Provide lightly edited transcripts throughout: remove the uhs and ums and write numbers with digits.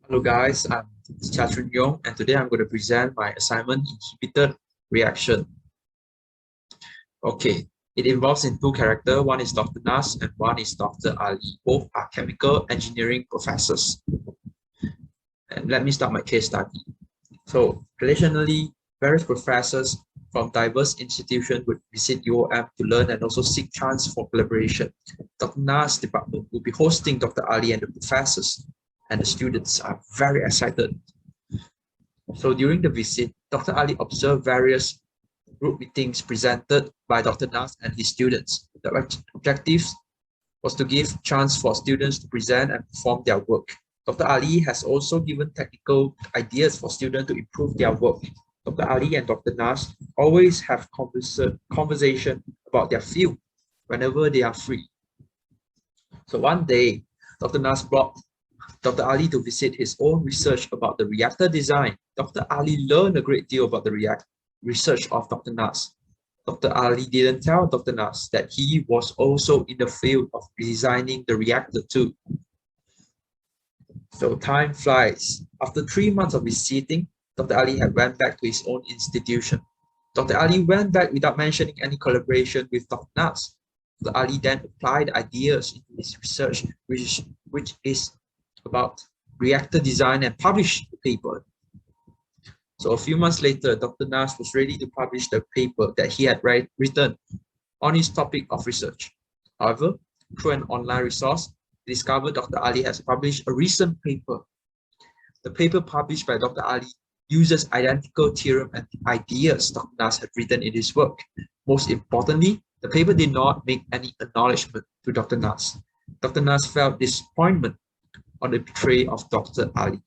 Hello guys, I'm Chachun Yong and today I'm going to present my assignment Inhibited Reaction. Okay, it involves in two characters, one is Dr. Nas and one is Dr. Ali. Both are chemical engineering professors. And let me start my case study. So traditionally, various professors from diverse institutions would visit UOM to learn and also seek chance for collaboration. Dr. Nas' department will be hosting Dr. Ali and the professors, and the students are very excited. So during the visit, Dr. Ali observed various group meetings presented by Dr. Nas and his students. The objective was to give chance for students to present and perform their work. Dr. Ali has also given technical ideas for students to improve their work. Dr. Ali and Dr. Nas always have conversation about their field whenever they are free. So one day, Dr. Nas brought Dr. Ali to visit his own research about the reactor design. Dr. Ali learned a great deal about the research of Dr. Nas. Dr. Ali didn't tell Dr. Nas that he was also in the field of designing the reactor too. So time flies. After 3 months of visiting, Dr. Ali had went back to his own institution. Dr. Ali went back without mentioning any collaboration with Dr. Nas. Dr. Ali then applied ideas into his research, which is about reactor design, and published the paper. So a few months later, Dr. Nas was ready to publish the paper that he had written on his topic of research. However, through an online resource, he discovered Dr. Ali has published a recent paper. The paper published by Dr. Ali uses identical theorem and ideas Dr. Nas had written in his work. Most importantly, the paper did not make any acknowledgement to Dr. Nas. Dr. Nas felt disappointment on the betrayal of Dr. Ali.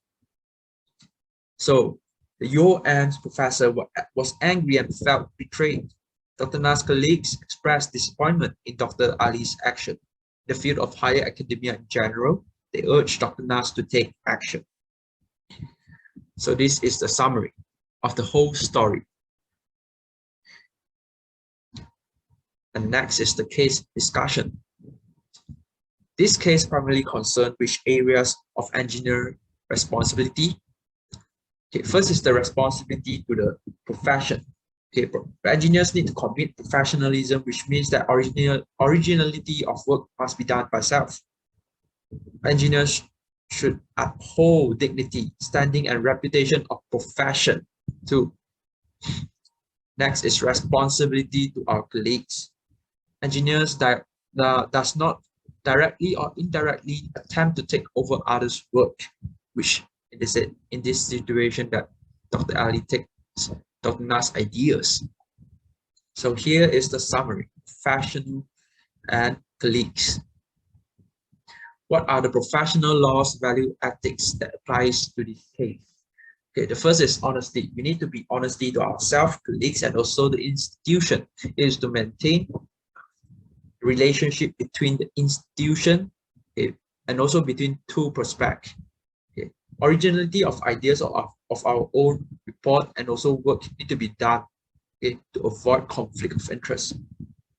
So the UOM's professor was angry and felt betrayed. Dr. Nas' colleagues expressed disappointment in Dr. Ali's action. In the field of higher academia in general, they urged Dr. Nas to take action. So this is the summary of the whole story. And next is the case discussion. This case primarily concerns which areas of engineering responsibility. Okay, first is the responsibility to the profession. Okay, engineers need to commit professionalism, which means that originality of work must be done by self. Engineers should uphold dignity, standing, and reputation of profession too. Next is responsibility to our colleagues. Engineers does not directly or indirectly attempt to take over others' work, which in this situation that Dr. Ali takes Dr. Nas' ideas. So here is the summary: professional and colleagues. What are the professional laws, value, ethics that applies to this case? Okay, the first is honesty. We need to be honesty to ourselves, colleagues, and also the institution. It is to maintain relationship between the institution, okay, and also between two prospects. Okay. Originality of ideas of our own report and also work need to be done, okay, to avoid conflict of interest.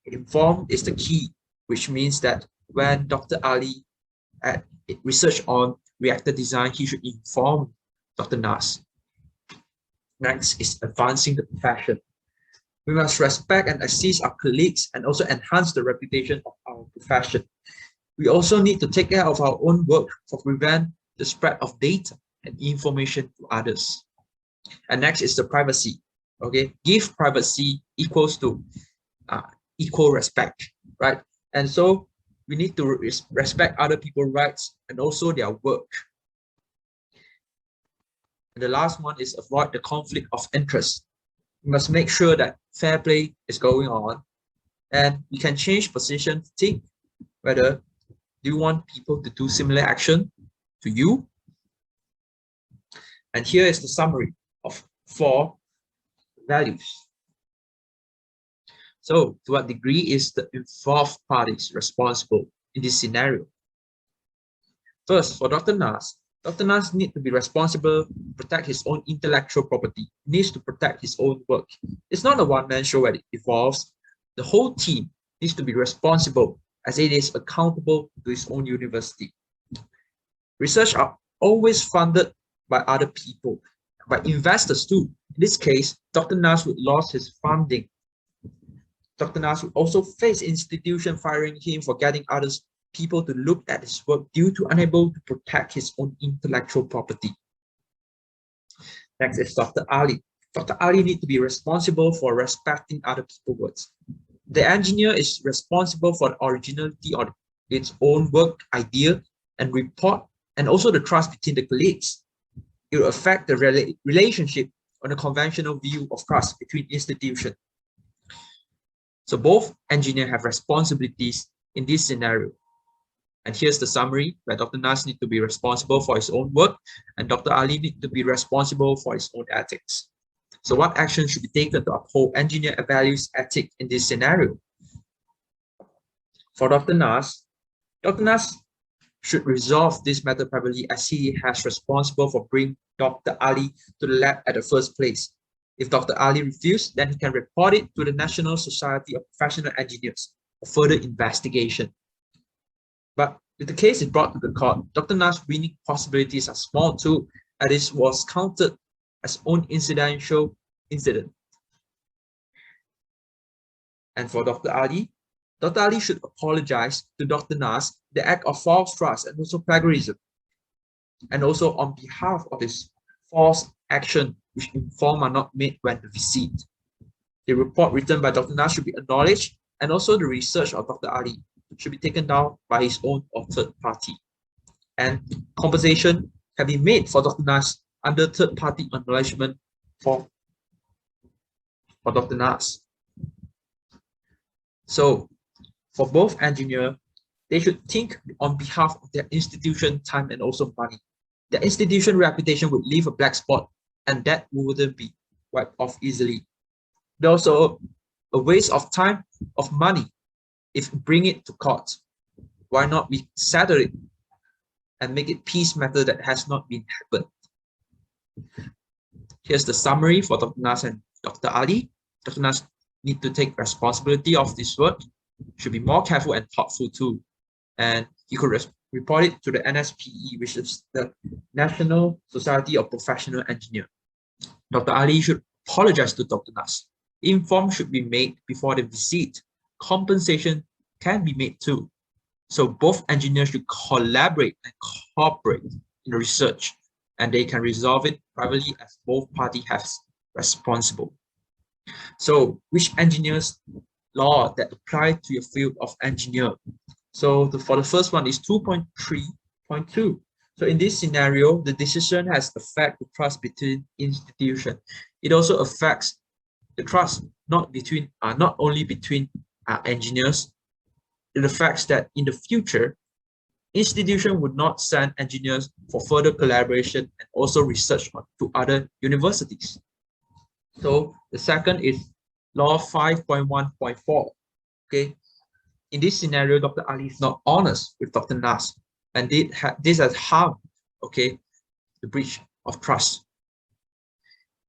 Informed is the key, which means that when Dr. Ali had research on reactor design, he should inform Dr. Nas. Next is advancing the profession. We must respect and assist our colleagues and also enhance the reputation of our profession. We also need to take care of our own work to prevent the spread of data and information to others. And next is the privacy. Okay, give privacy equals to equal respect, right? And so we need to respect other people's rights and also their work. And the last one is avoid the conflict of interest. We must make sure that fair play is going on, and we can change position to think whether do you want people to do similar action to you. And here is the summary of 4 values. So to what degree is the involved parties responsible in this scenario? First, for Dr. Nas needs to be responsible to protect his own intellectual property. He needs to protect his own work. It's not a one-man show where it evolves. The whole team needs to be responsible as it is accountable to its own university. Research always funded by other people, by investors too. In this case, Dr. Nas would lose his funding. Dr. Nas would also face institution firing him for getting other people to look at his work due to unable to protect his own intellectual property. Next is Dr. Ali. Dr. Ali needs to be responsible for respecting other people's words. The engineer is responsible for the originality of its own work, idea, and report, and also the trust between the colleagues. It will affect the relationship on a conventional view of trust between institutions. So both engineers have responsibilities in this scenario. And here's the summary, where Dr. Nas needs to be responsible for his own work and Dr. Ali needs to be responsible for his own ethics. So what action should be taken to uphold engineer values ethics in this scenario? For Dr. Nas should resolve this matter privately as he has responsible for bringing Dr. Ali to the lab at the first place. If Dr. Ali refuses, then he can report it to the National Society of Professional Engineers for further investigation. But if the case is brought to the court, Dr. Nas' winning possibilities are small too, and this was counted as own incidental incident. And for Dr. Ali should apologize to Dr. Nas the act of false trust and also plagiarism, and also on behalf of this false action which inform are not made when the visit. The report written by Dr. Nas should be acknowledged, and also the research of Dr. Ali should be taken down by his own or third party. And compensation can be made for Dr. Nas under third party acknowledgement for Dr. Nas. So for both engineers, they should think on behalf of their institution, time, and also money. The institution reputation would leave a black spot, and that wouldn't be wiped off easily. There's also a waste of time, of money, if we bring it to court. Why not we settle it and make it peace matter that has not been happened? Here's the summary for Dr. Nas and Dr. Ali. Dr. Nas need to take responsibility of this work, should be more careful and thoughtful too. And he could report it to the NSPE, which is the National Society of Professional Engineers. Dr. Ali should apologize to Dr. Nas. Inform should be made before the visit. Compensation can be made too. So both engineers should collaborate and cooperate in the research, and they can resolve it privately as both parties have responsible. So which engineers law that apply to your field of engineer? So for the first one is 2.3.2. So in this scenario, the decision has affected the trust between institutions. It also affects the trust not only between engineers. It affects that in the future, institution would not send engineers for further collaboration and also research to other universities. So the second is Law 5.1.4. Okay, in this scenario, Dr. Ali is not honest with Dr. Nas, and this has harmed, okay, the breach of trust.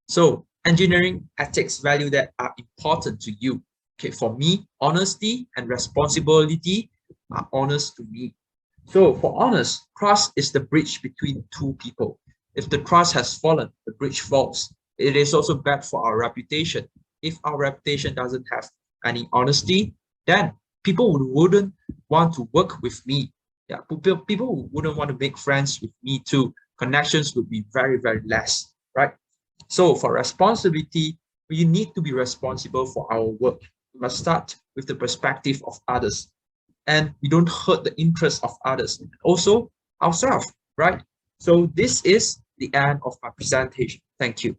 So engineering ethics value that are important to you. Okay, for me, honesty and responsibility are honest to me. So for honest, trust is the bridge between two people. If the trust has fallen, the bridge falls. It is also bad for our reputation. If our reputation doesn't have any honesty, then people wouldn't want to work with me. Yeah, people wouldn't want to make friends with me too. Connections would be very, very less, right? So for responsibility, we need to be responsible for our work. We must start with the perspective of others, and we don't hurt the interests of others, also ourselves, right? So this is the end of my presentation. Thank you.